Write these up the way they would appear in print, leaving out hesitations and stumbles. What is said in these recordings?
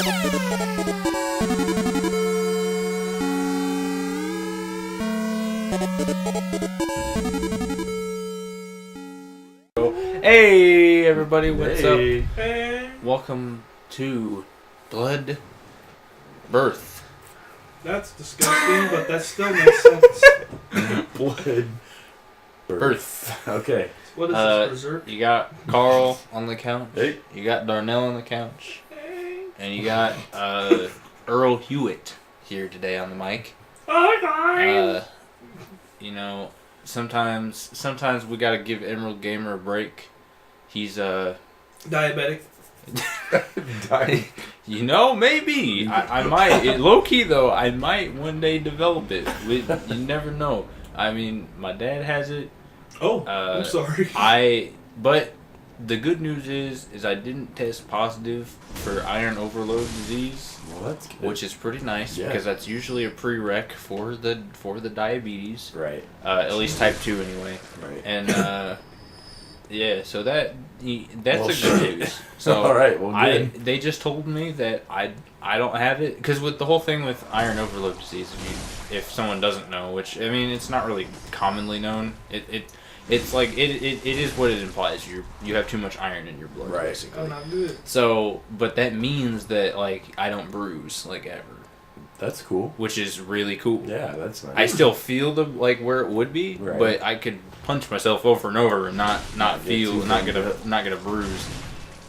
Hey everybody, what's up? Hey. Welcome to Blood Birth. That's disgusting, but that still makes sense. Blood Birth. Okay. What is this, berserk? You got Carl on the couch. Hey. You got Darnell on the couch. Hey. And you got Earl Hewitt here today on the mic. Hi guys. You know, sometimes we gotta give Emerald Gamer a break. He's Diabetic. You know, maybe I might. Low key though, I might one day develop it. You never know. I mean, my dad has it. Oh, I'm sorry. But the good news is I didn't test positive for iron overload disease. Well, that's good. Which is pretty nice because that's usually a prereq for the diabetes. Right. At least type 2 anyway. Right. And yeah, so that's well, a good news. So all right, well, good. they just told me that I don't have it because with the whole thing with iron overload disease, if someone doesn't know, which I mean it's not really commonly known, it's like it is what it implies. You have too much iron in your blood, right? Basically. Oh, not good. So, but that means that like I don't bruise like ever. That's cool. Which is really cool. Yeah, that's nice. I still feel where it would be, right. But I could punch myself over and over and not gonna bruise.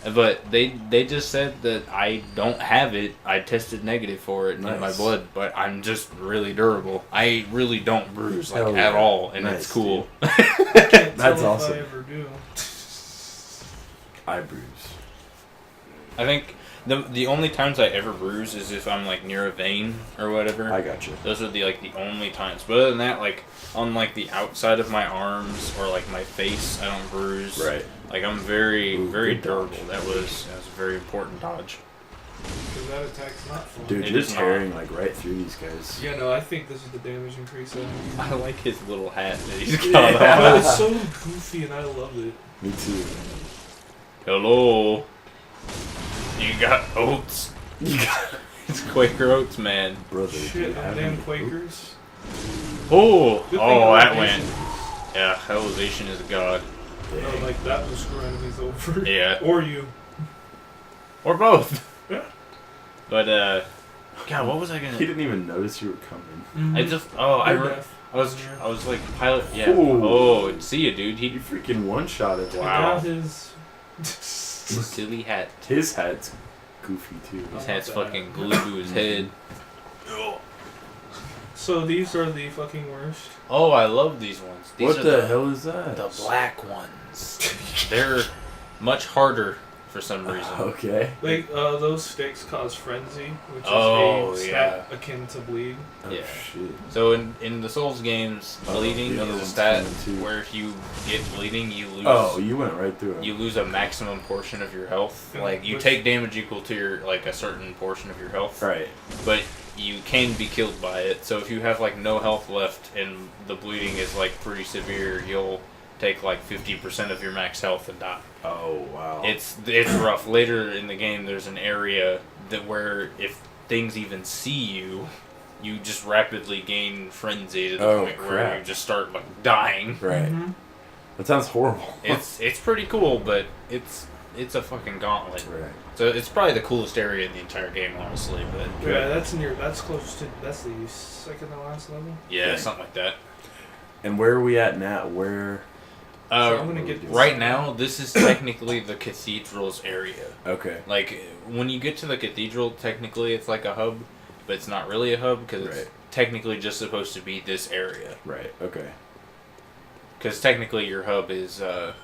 But they just said that I don't have it. I tested negative for it in my blood, but I'm just really durable. I really don't bruise at all, and nice, it's cool. That's awesome. If I ever do. I bruise. I think the only times I ever bruise is if I'm like near a vein or whatever. I got you. Those are the only times. But other than that, like on like the outside of my arms or like my face, I don't bruise. Right. Like I'm very durable. That was a very important dodge. Because that attack's not fun. Dude, you're tearing like right through these guys. Yeah, no, I think this is the damage increase. I like his little hat that he's got. got But on. it's so goofy, and I love it. Me too. Hello. You got oats. It's Quaker Oats, man. Brother, shit, damn Quakers. Oh, that went. went. Yeah, elevation is a god. No, like that will screw enemies over. Yeah. Or you. Or both. Yeah. But God, what was I gonna? He didn't even notice you were coming. Mm-hmm. I was like pilot. Yeah. Ooh. Oh, see you, dude. He freaking one-shot it. Wow. His silly hat. His hat's goofy too. His hat's fucking glued to his head. So these are the fucking worst. Oh, I love these ones. These what are the hell is that? The black ones. They're much harder for some reason. Okay. Like those sticks cause frenzy, which is a stat akin to bleed. Oh, yeah. Shit. So in the Souls games, bleeding is a stat where if you get bleeding, you lose. Oh, you went right through it. You lose a maximum portion of your health. Yeah, like you take damage equal to your a certain portion of your health. Right. But you can be killed by it. So if you have like no health left and the bleeding is like pretty severe, you'll take like 50% of your max health and die. Oh wow. It's rough. Later in the game, there's an area where if things even see you, you just rapidly gain frenzy to the point where you just start like dying. Right. Mm-hmm. That sounds horrible. It's pretty cool, but it's a fucking gauntlet. Right. So it's probably the coolest area in the entire game, honestly. But yeah, that's close to the second to last level. Yeah, something like that. And where are we at now? Where? So I'm gonna get right now, this is technically the cathedral's area. Okay. Like, when you get to the cathedral, technically it's like a hub, but it's not really a hub because it's technically just supposed to be this area. Right, okay. Because technically your hub is the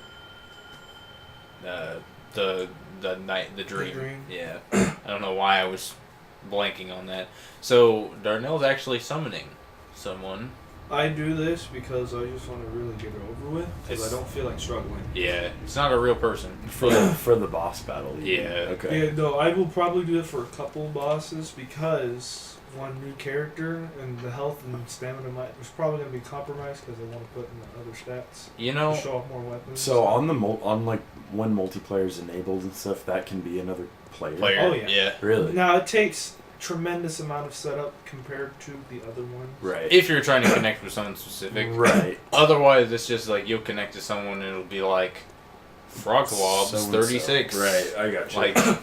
dream. Yeah. I don't know why I was blanking on that. So, Darnell's actually summoning someone. I do this because I just want to really get it over with, because I don't feel like struggling. Yeah, it's not a real person. For the boss battle. Yeah. Okay. Yeah, no, I will probably do it for a couple bosses because one new character, and the health and stamina was probably going to be compromised because they want to put in the other stats. You know, to show off more weapons. So on the like when multiplayer is enabled and stuff, that can be another player. Oh yeah. Really? Now it takes tremendous amount of setup compared to the other ones. Right. if you're trying to connect with someone specific. Right. Otherwise, it's just like you'll connect to someone and it'll be like Froglob's So-and-so. 36. Right. I got you. Like,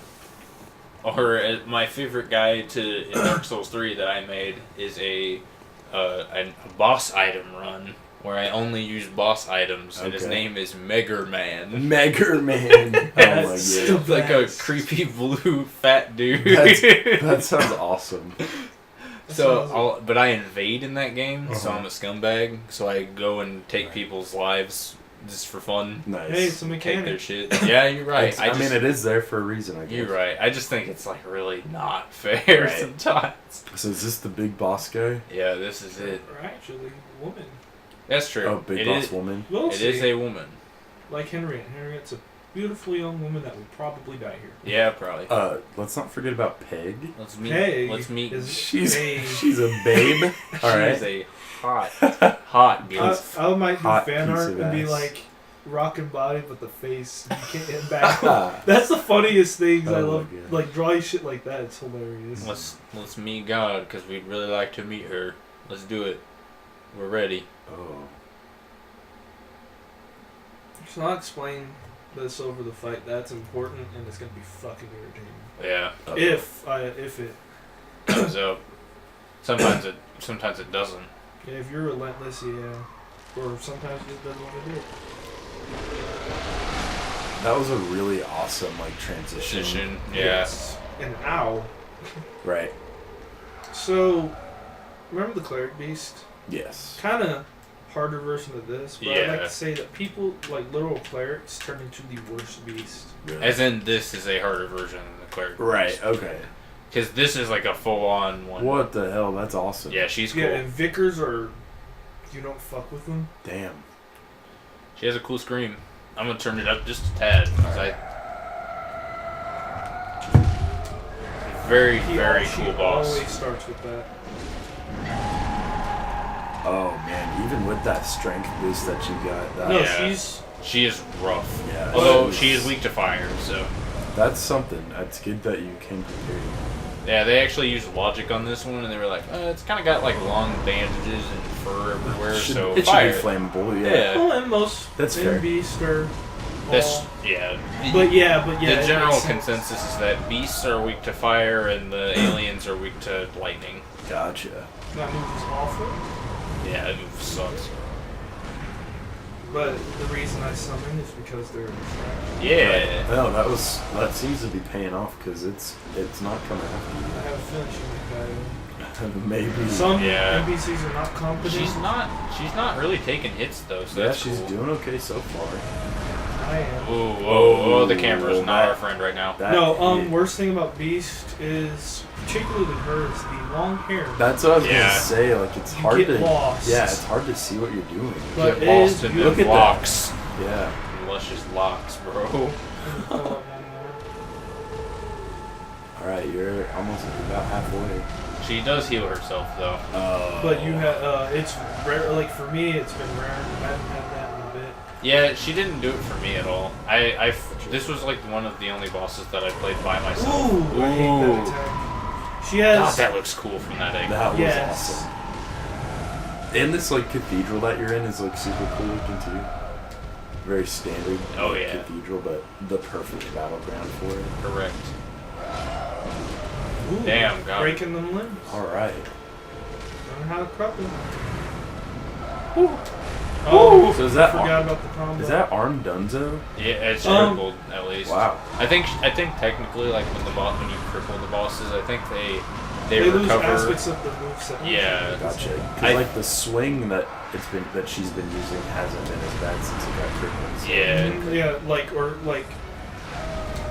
or my favorite guy in Dark Souls 3 that I made is a boss item run where I only use boss items, and his Okay. name is Megger Man. Megger Man. Oh my god. It's like a creepy blue fat dude. That sounds awesome. But I invade in that game, so I'm a scumbag. So I go and take people's lives just for fun. Nice. Hey, it's a Take their mechanic. shit. Yeah, you're right. I mean, it is there for a reason, I guess. You're right. I just think it's like really not fair Right. sometimes. So is this the big boss guy? Yeah, this is it. Or actually, woman. That's true. Oh, big It boss is- woman. We'll It see. is a woman. Like Henriette. Henriette's a beautiful young woman that will probably die here. Yeah, probably. Let's not forget about Peg. Let's meet. Peg Let's meet. is She's a- she's a babe. All right. She's a hot girl. I might do Hot fan piece art of and be ass. like rocking body, but the face you can't hit back. That's the funniest things. I Oh my love God. like drawing shit like that. It's hilarious. Let's meet God because we'd really like to meet her. Let's do it. We're ready. Oh. So I'll explain this over the fight. That's important, and it's gonna be fucking irritating. Yeah, If it comes up. Sometimes it doesn't. if you're relentless, yeah. Or sometimes it just doesn't want to do it. That was a really awesome like transition. Yeah. Yes. And ow. Right. So, remember the cleric beast? Yes. Kind of harder version of this, but I'd like Yeah. to say that people, like literal clerics, turn into the worst beast. Really. As in, this is a harder version than the cleric. Right. Okay. Because this is like a full-on one. What the hell? That's awesome. Yeah, she's cool. Yeah, and Vickers are... You don't fuck with them. Damn. She has a cool scream. I'm gonna turn it up just a tad. 'Cause very cool boss. Always starts with that. Oh man, even with that strength boost that you got, that, No, Yeah. she's... She is rough. yeah. Although she is weak to fire, so That's something. That's good that you came prepared. yeah, they actually used logic on this one, and they were like, it's kind of got like long bandages and fur everywhere, so It fire. should be flammable. Yeah. Yeah. Well, and most That's fair. beasts are... That's all- yeah. But yeah, The it general makes sense. consensus is that beasts are weak to fire and the aliens are weak to lightning. Gotcha. That move is awful. Yeah, that move sucks. But the reason I summon is because they're distracted. Yeah. Right. No, that seems to be paying off because it's not coming after I have a feeling she might die. you. Maybe. Some Yeah. NPCs are not competent. She's not really taking hits though, so Yeah, that's she's cool. doing okay so far. I am. Whoa, the camera's not that- our friend right now. That No, hit. worst thing about Beast is, particularly her, is the long hair. That's what I was Yeah. gonna say. Like it's You hard get to. lost. Yeah, it's hard to see what you're doing. But Get it lost is in beautiful. the Look at that. locks. Yeah. Luscious locks, bro. All right, you're almost about halfway. She does heal herself though. But you have, it's rare, like for me, it's been rare. I haven't had that in a bit. Yeah, she didn't do it for me at all. This was like one of the only bosses that I played by myself. Ooh, I hate Ooh. that attack. She has, God, that looks cool from that angle. That was yes. awesome. And this like cathedral that you're in is like super cool looking too. Very standard. Oh, like, yeah. Cathedral, but the perfect battleground for it. Correct. Ooh, Damn, got it. breaking them limbs. All right. Learn how to crop them. Ooh. Oh, So is that forgot about the combo. Is that Arm Dunzo? Yeah, it's Um, crippled at least. Wow. I think technically, like when you cripple the bosses, I think they They lose recover. aspects of the moveset. Yeah. Gotcha. I- Because like the swing that she's been using hasn't been as bad since it got crippled. So. Yeah. Like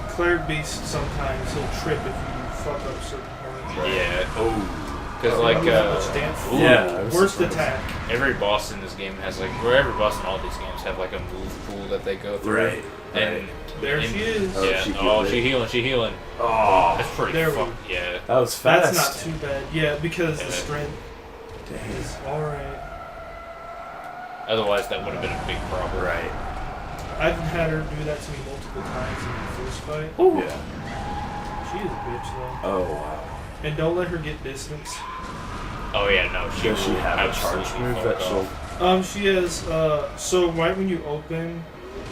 Cleric Beast sometimes he'll trip if you fuck up certain points. Yeah. Oh. Because Ooh, like that much damage. ooh, Yeah. I was Worst surprised. attack. every boss in this game has like, or every boss in all these games have like a move pool that they go through. Right. And There she is. Oh, Yeah. she She healing. She healing. Oh, That's pretty. There we fuck. go. Yeah. that was fast. That's not too bad. Yeah, because the strength Dang. is alright. Otherwise, that would have been a big problem. Right. I've had her do that to me multiple times in the first fight. Ooh. Yeah. She is a bitch though. Oh wow. And don't let her get distance. Oh yeah, no. Does she will have a charge absolutely move fuck that off. she'll? She has so right when you open,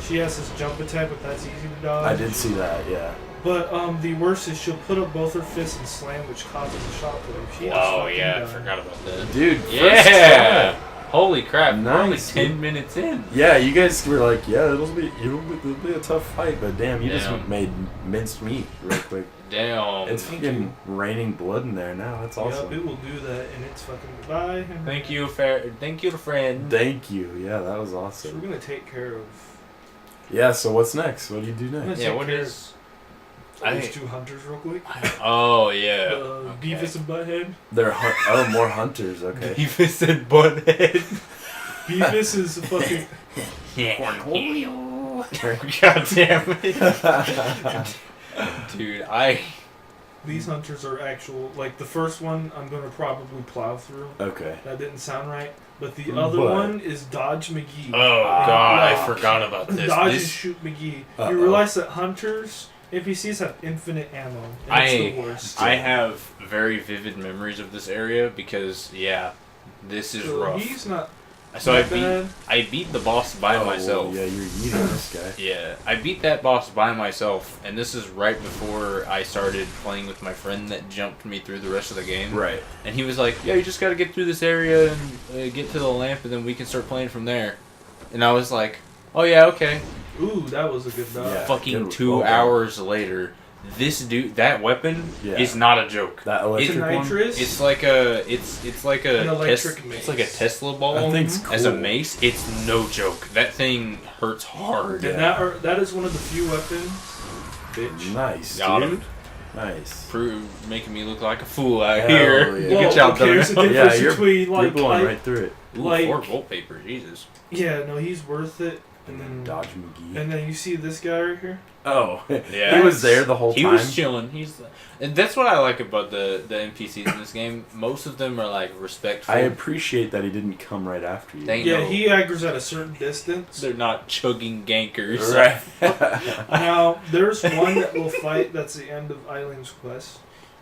she has this jump attack, but that's easy to dodge. I did see that. Yeah. But the worst is she'll put up both her fists and slam, which causes a shockwave. She has Oh fucking yeah, I done. forgot about that. Dude. First Yeah. try. Holy crap! We're only Nice, 10 dude. minutes in. Yeah, you guys were like, yeah, it'll be a tough fight, but damn, you just Damn. made minced meat real quick. Damn. It's Thank fucking raining blood in there now. That's awesome. Yep, it will do that, and it's fucking goodbye. Thank you, friend. Thank you. Yeah, that was So we're awesome. gonna take care of. Yeah. So what's next? What do you do I'm gonna next? Yeah, take what care is? of these two hunters real quick. Oh yeah. Okay. Beavis and Butthead. They're more hunters. Okay. Beavis and Butthead. Beavis is a fucking. God damn it. Dude, These hunters are actual. Like the first one, I'm gonna probably plow through. Okay. That didn't sound right. But the other But- one is Dodge McGee. Oh god, I Like, forgot about this. Dodge and This shoot McGee. Uh-oh. You realize that hunters, NPCs have infinite ammo. And it's the worst. I have very vivid memories of this area because this is So rough. He's not. So not bad. I beat the boss by Oh, myself. Yeah, you're eating this guy. Yeah, I beat that boss by myself, and this is right before I started playing with my friend that jumped me through the rest of the game. Right. And he was like, "Yeah, you just got to get through this area and get to the lamp, and then we can start playing from there." And I was like, "Oh yeah, okay." Ooh, that was a good dodge. Yeah. Fucking good- 2 well done. hours later, this dude, that weapon Yeah. is not a joke. That electric one. Nitrous. It's like a it's like a An electric mace. it's like a Tesla ball That thing's as a cool. mace. It's no joke. That thing hurts hard. And that is one of the few weapons. Bitch. Nice, Got dude. him. Nice. Making me look like a fool out Hell here. yeah. Good Well, job, okay, there's a Darnell. difference Yeah, between You're like, blowing right through it. Ooh, like- 4 volt paper, Jesus. yeah, no, he's worth it. And then Dodge McGee. And then you see this guy right here. Oh, Yeah. he was there the whole He time. was chilling. And that's what I like about the NPCs in this game. Most of them are like respectful. I appreciate that he didn't come right after you. They- Yeah, know. he aggro's at a certain distance. They're not chugging gankers. Right. Now, there's one that will fight that's the end of Eileen's quest,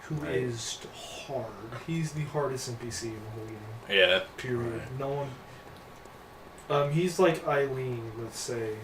who Right. is hard. He's the hardest NPC in the whole game. Yeah. Period. Right. No one. He's like Eileen, let's say.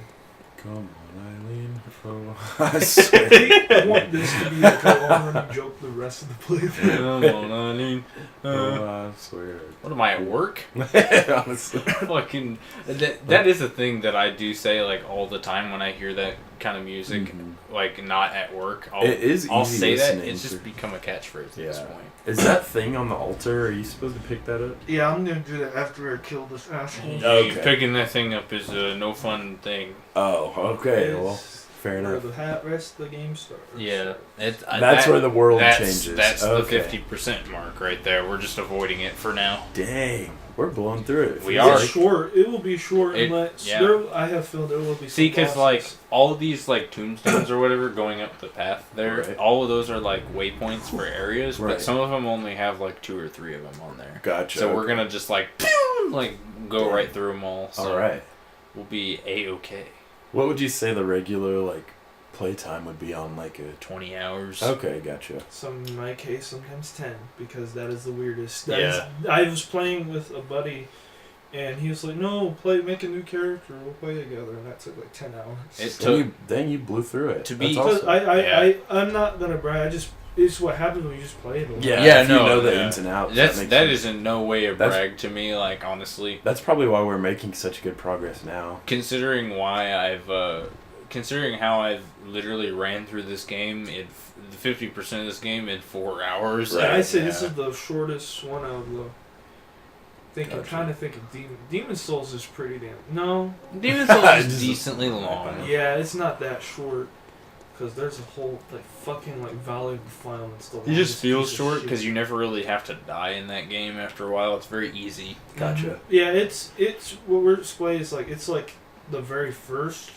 Come on, Eileen. Oh, I swear. I want this to be like a long-running joke the rest of the playthrough. Come on, Eileen. I swear. What am I at work? Honestly. Fucking that is a thing that I do say like all the time when I hear that kind of music, Mhm. like not at work. It is I'll easy say that. listening It's just for- become a catchphrase at this point. Is that thing on the altar? Are you supposed to pick that up? Yeah, I'm gonna do that after I kill this asshole. Okay. Picking that thing up is a no fun thing. Oh, okay. Well, It's fair where enough. the rest of the game starts. Yeah, That's where the world changes. That's Okay. the 50% mark right there. We're just avoiding it for now. Dang, we're blowing through it. We It's are. short. It will be short unless I have filled. There will be. See, some because like bosses. all of these like tombstones or whatever going up the path there, Right. all of those are like waypoints for areas, Right. but some of them only have like 2 or 3 of them on there. Gotcha. So we're okay. gonna just like go right through them all. So All right. we'll be a-okay. What would you say the regular like playtime would be on like a? 20 hours. Okay, gotcha. Some in my case, sometimes 10, because that is the weirdest. Yeah. I was playing with a buddy, and he was like, "No, make a new character. We'll play together." And that took like 10 hours. It Then you blew through it. To be- That's Because awesome. I'm not gonna brag. It's what happens when you just play it. Yeah, Yeah, if you no, know the yeah. ins and outs. that makes sense. is in no way a That's- brag to me. Like honestly, That's probably why we're making such good progress now. considering how I've literally ran through this game in 50% of this game in 4 hours. Right. I say this yeah. is the shortest one out of the. Gotcha. Trying to think of Demon Souls is pretty damn. No, Demon's Souls is Just- decently long. yeah, it's not that short. Because there's a whole like fucking like Valley of Defilement stuff. It just feels short because you never really have to die in that game after a while. It's very easy. Gotcha. Yeah, it's what we're displaying is like it's like the very first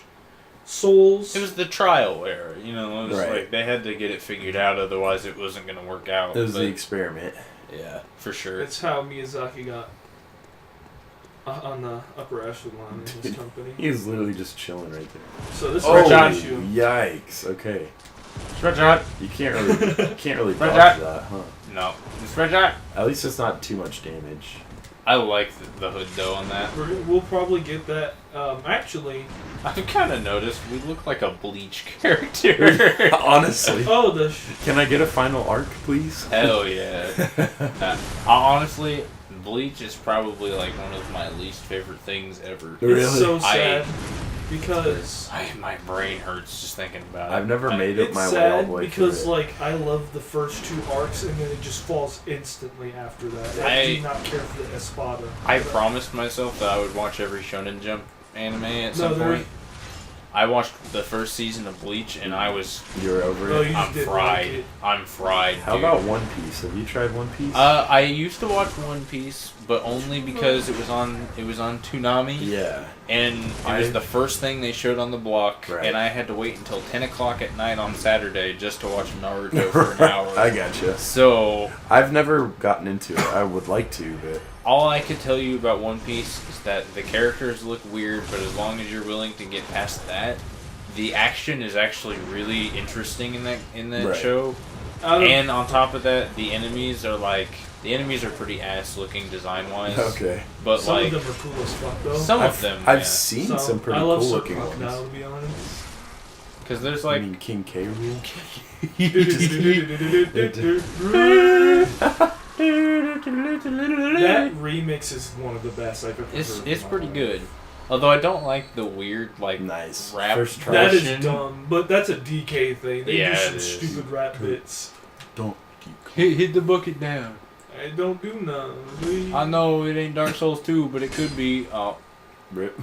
Souls. It was the trial era, you know. It was Right. like they had to get it figured out, otherwise it wasn't going to work out. It was the experiment. Yeah, for sure. It's how Miyazaki got on the upper echelon in his company. He was literally just chilling right there. So this Oh, is an issue. yikes! Okay, Stretch out. you can't really Spread dodge out. that, huh? No, stretch out. At least it's not too much damage. I like the hood though on that. We'll probably get that. Actually, I've kind of noticed we look like a Bleach character. Honestly, oh the. can I get a final arc, please? Hell yeah. Honestly, Bleach is probably like one of my least favorite things ever. Really? It's so sad because My brain hurts just thinking about it. I've never made up it's my way sad all the way because through it. like I love the first 2 arcs and then it just falls instantly after that. I do not care for the Espada. I promised myself that I would watch every Shonen Jump anime at some there- point. I watched the first season of Bleach and I was You're over Oh, it. you I'm didn't fried. like it. I'm fried. How dude. about One Piece? Have you tried One Piece? I used to watch One Piece, but only because it was on Toonami. Yeah. And it was the first thing they showed on the block, Right. and I had to wait until 10 o'clock at night on Saturday just to watch Naruto for an hour. I gotcha. So, I've never gotten into it. I would like to, but all I could tell you about One Piece is that the characters look weird, but as long as you're willing to get past that, the action is actually really interesting in that Right. show. Out of- And on top of that, the enemies are pretty ass looking design wise. okay. But some like of them are cool as fuck though. some I've, of them, I've yeah. seen some pretty I love cool Circle looking Crocodile, ones. to be honest. Because there's I like mean, King K. Rool. That remix is one of the best I've ever heard. it's in my pretty life. good. Although I don't like the weird like Nice. rap First try. That is version. dumb, but that's a DK thing. They Yeah, do it some is. stupid rap bits. Don't keep Hit the bucket down. I don't do none. I know it ain't Dark Souls 2, but it could be. Oh, rip.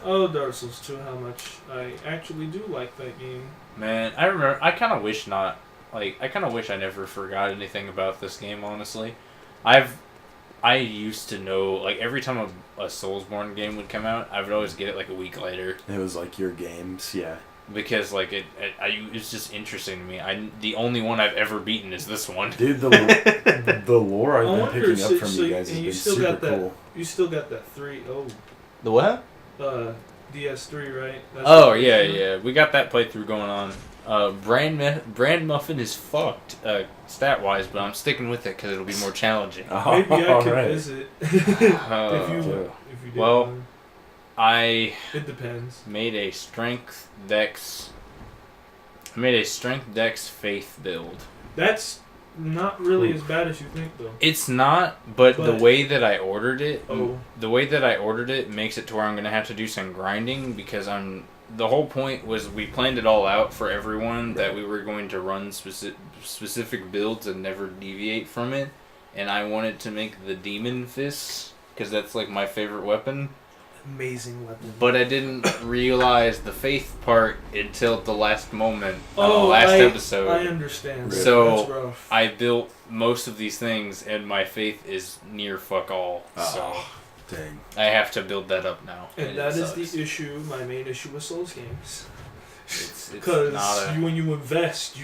Oh, Dark Souls 2, how much I actually do like that game. man, I remember. I kind of wish not. Like, I kind of wish I never forgot anything about this game. Honestly, I used to know. Like every time a Soulsborne game would come out, I would always get it like a week later. It was like your games, yeah. Because like it's just interesting to me. The only one I've ever beaten is this one. Dude, the lore I've I been wonder, picking up from so you guys and has you been still super got that. cool. You still got that 3.0 The what? DS3, right? That's Oh what yeah, it's for. yeah. We got that playthrough going on. Brand Muffin is fucked stat wise, but I'm sticking with it because it'll be more challenging. Maybe I could Alright. visit if you Yeah. did. Well, one. I It depends. made a strength dex faith build. That's not really as bad as you think, though. It's not, but the But- way that I ordered it, Oh. makes it to where I'm gonna have to do some grinding because the whole point was we planned it all out for everyone that we were going to run specific builds and never deviate from it, and I wanted to make the demon fists because that's like my favorite weapon. Amazing weapon. But I didn't realize the faith part until the last moment Oh, last I episode. understand. So, That's rough. I built most of these things, and my faith is near fuck all. So Dang. I have to build that up now. And that it is sucks. the issue, my main issue with Souls games. It's Because not a... when you invest,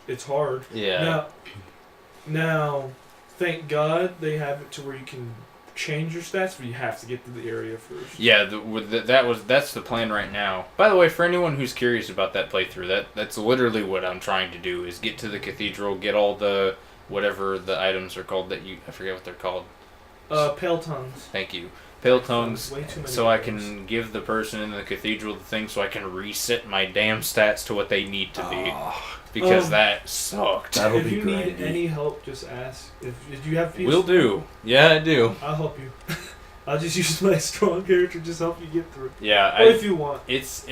it's hard. Yeah. Now, thank God they have it to where you can change your stats, but you have to get to the area first. Yeah, that's the plan right now. By the way, for anyone who's curious about that playthrough, that's literally what I'm trying to do, is get to the cathedral, get all the, whatever the items are called I forget what they're called. Pale Tongues. Thank you. Pale tongues, Way too many so I names. can give the person in the cathedral the thing so I can reset my damn stats to what they need to be. Because that sucked. That'll If be you need grindy. any help, just ask. If you have PS, Will do. Yeah, I do. I'll help you. I'll just use my strong character, just help you get through. Yeah, Or if you want. it's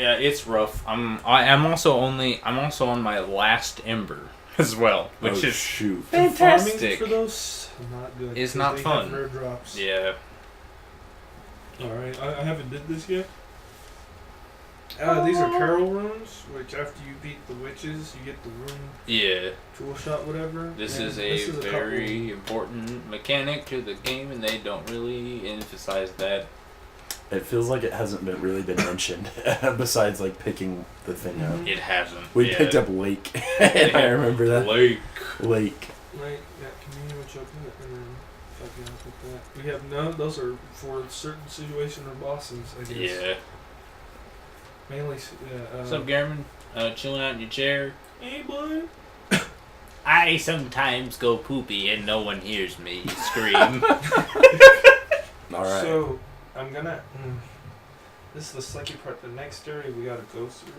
rough. I'm also on my last ember as well, which is shoot. fantastic. Farming for those, not good. It's 'cause not they fun. Have rare drops. Yeah. Alright, I haven't did this yet. These are Carol runes, which after you beat the witches, you get the rune Yeah. tool shot, whatever. This And is a couple- very important mechanic to the game, and they don't really emphasize that. It feels like it hasn't really been mentioned besides like picking the thing up. It hasn't. We picked up Lake, and I remember that. Lake. Right, yeah, communion with chocolate, and then fucking up with that. We have those are for certain situation or bosses, I guess. Yeah. Mainly, What's up, Garmin? Chilling out in your chair? Hey, boy. I sometimes go poopy and no one hears me scream. Alright. So, I'm gonna. This is the sucky part. The next area we gotta go through,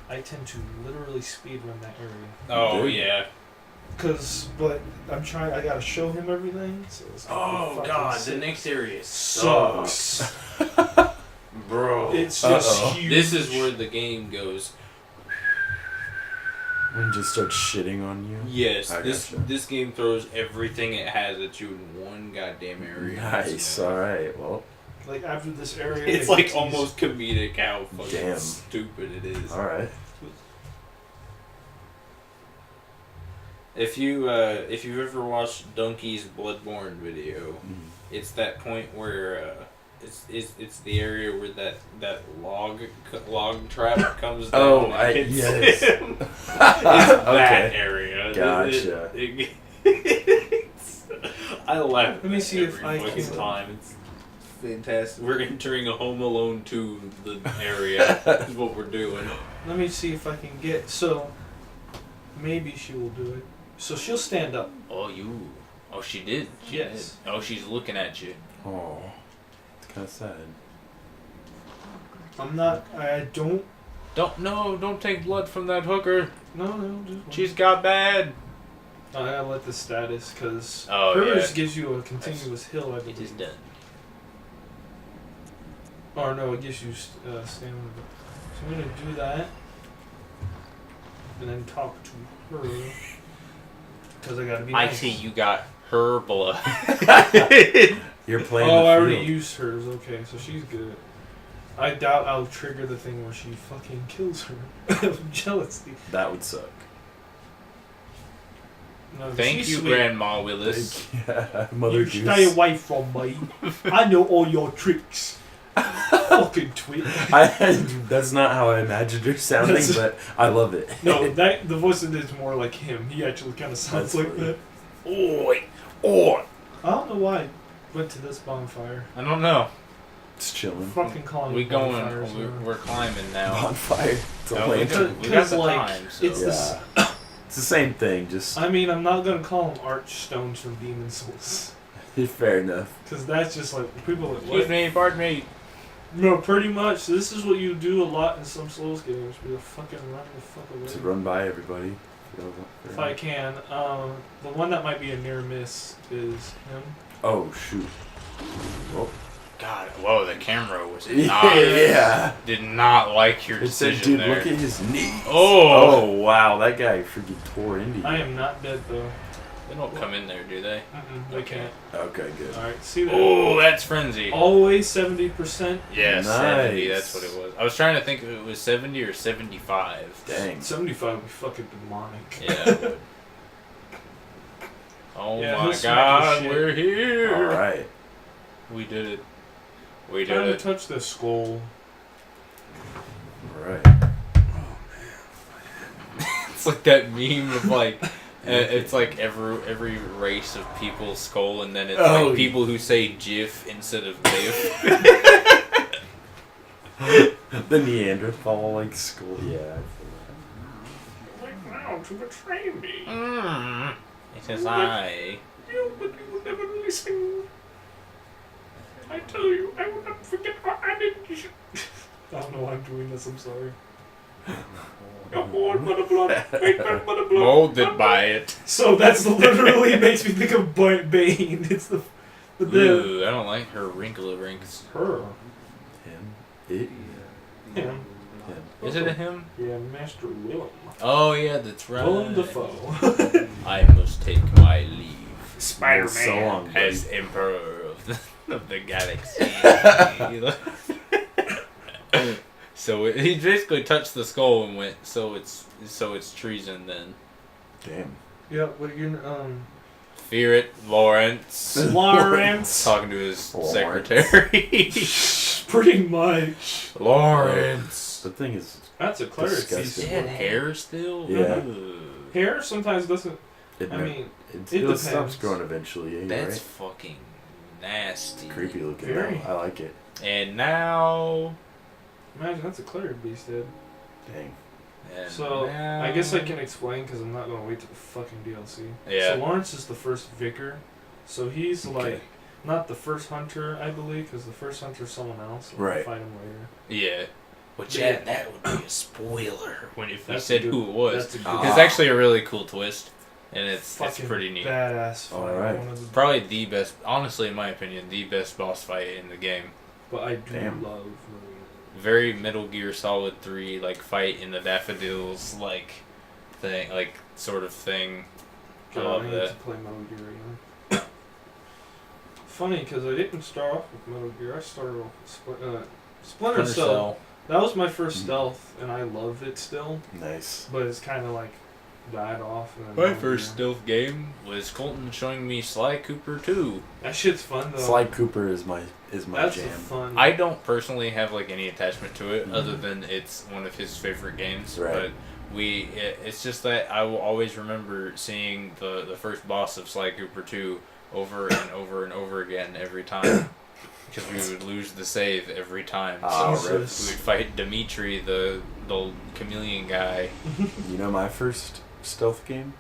I tend to literally speedrun that area. Oh, yeah. But I'm trying. I gotta show him everything. So it's Oh, God. The next area sucks. Bro. It's just huge. This is where the game goes. When it just starts shitting on you? Yes, I this gotcha. this game throws everything it has at you in one goddamn area. Nice, alright, well. Like after this area, It's like almost comedic how fucking Damn. stupid it is. Alright. If you've ever watched Donkey's Bloodborne video, it's that point where it's the area where that log trap comes down. Oh, and hits yes. him. It's that area. Gotcha. I laugh. Let me see if I fucking can- time. It's fantastic. We're entering a Home Alone 2 the area. Is what we're doing. Let me see if I can get. So maybe she will do it. So she'll stand up. Oh, she did. She Yes. did. Oh, she's looking at you. Oh. It's kind of sad. I'm not. I don't. Don't take blood from that hooker. No, just. She's got bad. I gotta let the status because Oh, hers yeah. gives you a continuous hill. I It believe. is done. Or no, it gives you stamina. So I'm gonna do that, and then talk to her because I gotta be. I nice. see you got her blood. You're playing Oh, the I already field. used hers. Okay, so she's good. I doubt I'll trigger the thing where she fucking kills her of jealousy. That would suck. No, Thank she's you, sweet. Grandma Willis. Yeah, Mother You Goose. stay away from me. I know all your tricks. Fucking twit. That's not how I imagined her sounding, That's- but I love it. No, the voice of it is more like him. He actually kind of sounds That's like funny. that. Oi! Oi! I don't know why I went to this bonfire. I don't know. It's chilling. Fucking calling We it bonfires, going. man. We're climbing now. Bonfire. It's a No, lantern. we got the like, time. So. it's the Yeah. It's the same thing, just I mean, I'm not gonna call them archstones from Demon Souls. fair enough. Because that's just like, people are like, Excuse what? me, pardon me. No, pretty much. This is what you do a lot in some Souls games. We fucking run the fuck away. To run by everybody. If I can. The one that might be a near miss is him. Oh, shoot. Oh. God, whoa, the camera was Yeah. did not like your It said, decision dude, there. look at his knee. Oh. Oh, wow. That guy freaking tore into you. I am not dead though. They don't come in there, do they? They can't. Okay, good. Alright, see that? Oh, that's frenzy. Always 70%. Yeah, Nice. 70. That's what it was. I was trying to think if it was 70 or 75. Dang. 75 would be fucking demonic. Yeah. it would. Oh Yeah, my he'll smack God, your shit. we're here. Alright. We did it. We Time did to it. touch the skull. Alright. It's like that meme of like, it's like every race of people's skull, and then it's Oh. like people who say GIF instead of GIF. The Neanderthal, like, skull. Yeah, I feel Like now to betray me. It is I. You, but you will never listen. I tell you, I will not forget our adage. I don't know why I'm doing this, I'm sorry. You're born by the blood, made back by the blood. Molded by it. So that's literally makes me think of Bane. It's the Ooh, I don't like her wrinkly rinks. her. Him. It. Him. Him. Is it a him? Yeah, Master Willem. Oh yeah, that's right. Willem Dafoe. I must take my leave Spider-Man. So long, buddy. as Emperor of the Galaxy. So he basically touched the skull and went. So it's treason then. Damn. Yeah, what you Fear it, Lawrence. Lawrence. Talking to his Lawrence. secretary. Pretty much. Lawrence. The thing is, That's a cleric Disgusting. beast. It had hair still? Yeah. Ugh. Hair sometimes doesn't. it, I mean, it depends. stops growing eventually. Yeah, you're That's right. fucking nasty. Creepy looking. Very. Though. I like it. And now... Imagine that's a cleric beast, dude. Dang. And So, now- I guess I can explain because I'm not going to wait till the fucking DLC. Yeah. So, Lawrence is the first vicar. So, he's Okay. like, not the first hunter, I believe, because the first hunter is someone else. And Right. we'll fight him later. Yeah. Which, Yeah. that would be a spoiler when if we That's said a good- who it was. That's a good Ah. It's actually a really cool twist. And it's fucking pretty neat. badass fight. Alright. One of the- Probably the best, honestly in my opinion, the best boss fight in the game. But I do Damn. love Very Metal Gear Solid 3, like, fight in the daffodils, like, thing, like, sort of thing. I love need that. to play Metal Gear again. Funny, because I didn't start off with Metal Gear. I started off with Splinter Cell. That was my first stealth, and I love it still. Nice. But it's kind of like died off. And then My Metal first Gear. stealth game was Colton showing me Sly Cooper 2. That shit's fun though. Sly Cooper is my That's a jam. fun. I don't personally have, like, any attachment to it, Mhm. other than it's one of his favorite games. Right. But it's just that I will always remember seeing the first boss of Sly Cooper 2 over and over and over again every time. Because we would lose the save every time. Oh, So rip. we would fight Dimitri, the chameleon guy. You know my first stealth game?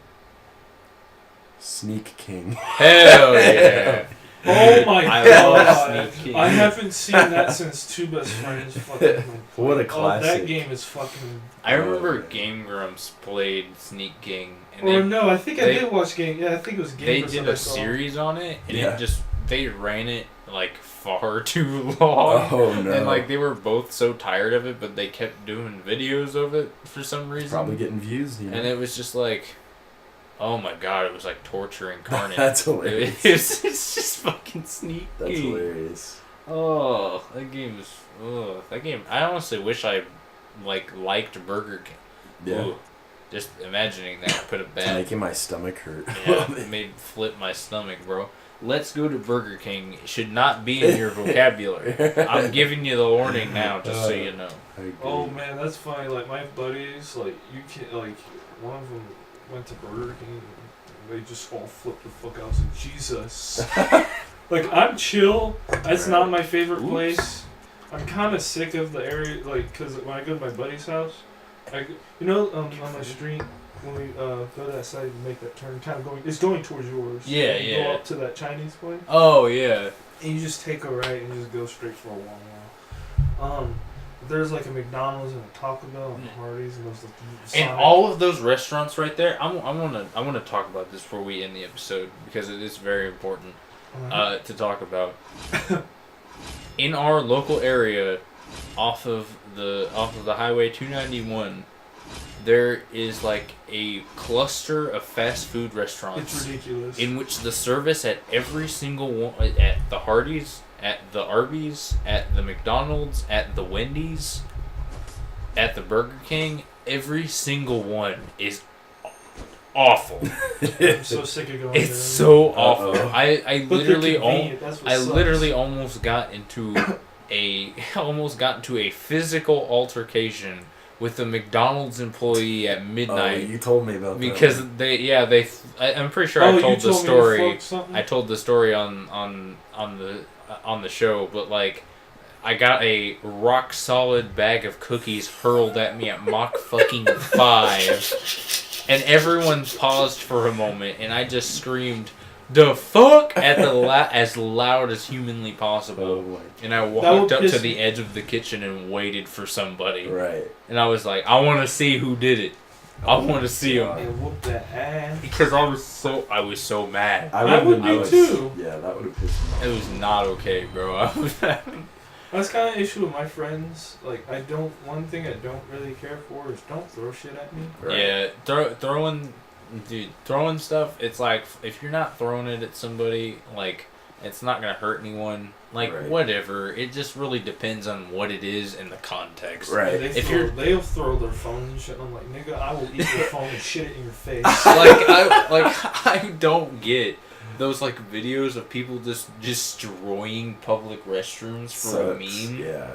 Sneak King. Hell yeah! Oh my I god! love Sneak King. I haven't seen that since Two Best Friends. Fucking What a Oh, classic. that game is fucking. I remember Game Grumps played Sneak King. And Or they, no, I think they- I did watch Game. Yeah, I think it was Game. they Grumps did that I a saw. series on it, and Yeah. they ran it, like, far too long. Oh no. And, like, they were both so tired of it, but they kept doing videos of it for some reason. Probably getting views, you know. And it was just like, oh my god, it was like torture incarnate. That's hilarious. It's just fucking sneaky. That's hilarious. Oh, that game is. Oh, that game. I honestly wish I liked Burger King. Yeah. Ooh, just imagining that put a It's bad. making my stomach hurt. Yeah, it made flip my stomach, bro. Let's go to Burger King. It should not be in your vocabulary. I'm giving you the warning now, just so you know. I agree. Oh man, that's funny. Like my buddies, like you can like one of them went to Burger King. And they just all flipped the fuck out. I was like, Jesus. Like I'm chill. That's not my favorite Oops. place. I'm kind of sick of the area, like, cause when I go to my buddy's house, on my street when we go to that side and make that turn, kind of going, it's going towards yours. Yeah, You yeah. Go up to that Chinese place. Oh yeah. And you just take a right and just go straight for a long while. There's like a McDonald's and a Taco Bell and a Hardee's and those. And Sonic. all of those restaurants right there, I want to talk about this before we end the episode because it is very important to talk about. In our local area, off of the Highway 291, there is like a cluster of fast food restaurants. It's ridiculous. In which the service at every single one, at the Hardee's, at the Arby's, at the McDonald's, at the Wendy's, at the Burger King, every single one is awful. I'm so sick of going It's there. so awful. Uh-oh. But I they're literally convenient, that's what I sucks. literally almost got into a physical altercation with a McDonald's employee at Oh, midnight. you told me about that. Because I'm pretty sure Oh, I you told the told me to story. fuck something? I told the story on the show, but like, I got a rock solid bag of cookies hurled at me at Mach fucking 5, and everyone paused for a moment, and I just screamed, "The fuck!" at as loud as humanly possible. Oh, my. And I That walked would up piss to me- the edge of the kitchen and waited for somebody. Right. And I was like, I want to see who did it. I want to see him. And whoop that ass. Because I was so mad. I would be too. Yeah, that would have pissed me off. It was not okay, bro. I was That's kind of issue with my friends. Like, one thing I don't really care for is don't throw shit at me. Right. Yeah, throwing stuff, it's like, if you're not throwing it at somebody, like, it's not going to hurt anyone. Like, Right. whatever. It just really depends on what it is and the context. Right. They'll throw their phones and shit. And I'm like, nigga, I will eat your phone and shit it in your face. I don't get those like videos of people just destroying public restrooms for a meme. Yeah.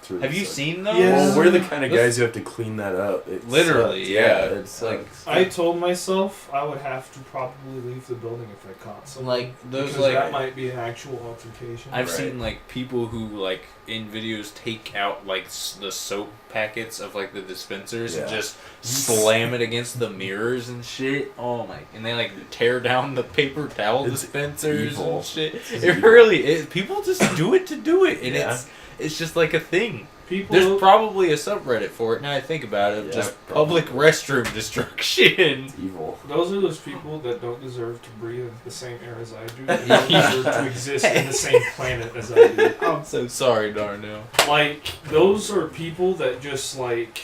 Really have you seen those? Yes. Well, we're the kind of guys who have to clean that up. It Literally, sucks. yeah. It sucks. I told myself I would have to probably leave the building if I caught someone. Like those because like that might be an actual altercation. I've Right. seen like people who like in videos take out like the soap packets of like the dispensers and just slam it against the mirrors and shit. Oh my! And they like tear down the paper towel dispensers evil. and shit. It's It evil. really is. People just do it to do it, and Yeah. it's just like a thing. People, There's probably a subreddit for it. Now I think about it, Yeah, just probably. public restroom destruction. It's evil. those are those people that don't deserve to breathe the same air as I do. They don't deserve to exist in the same planet as I do. I'm so sorry, Darnell. Like, those are people that just, like,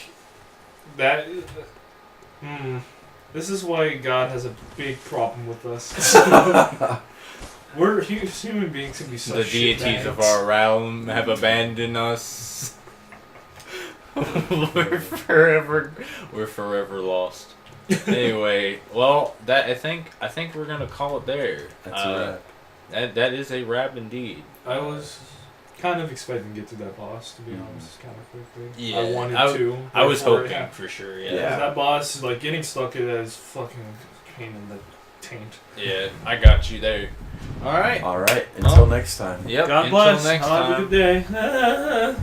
that... This is why God has a big problem with us. Human beings can be such The deities of our realm have abandoned us. we're forever lost. Anyway, well, I think we're gonna call it there. That's a wrap. That is a wrap indeed. I was kind of expecting to get to that boss, to be honest, kind of quickly. Yeah, I wanted to. I was therefore it hoping happened. for sure. Yeah. Yeah. That boss, like, getting stuck in that is fucking pain in the taint. Yeah, I got you there. All right. All right. Until next time. Yep. God until bless. next Have time. a good day.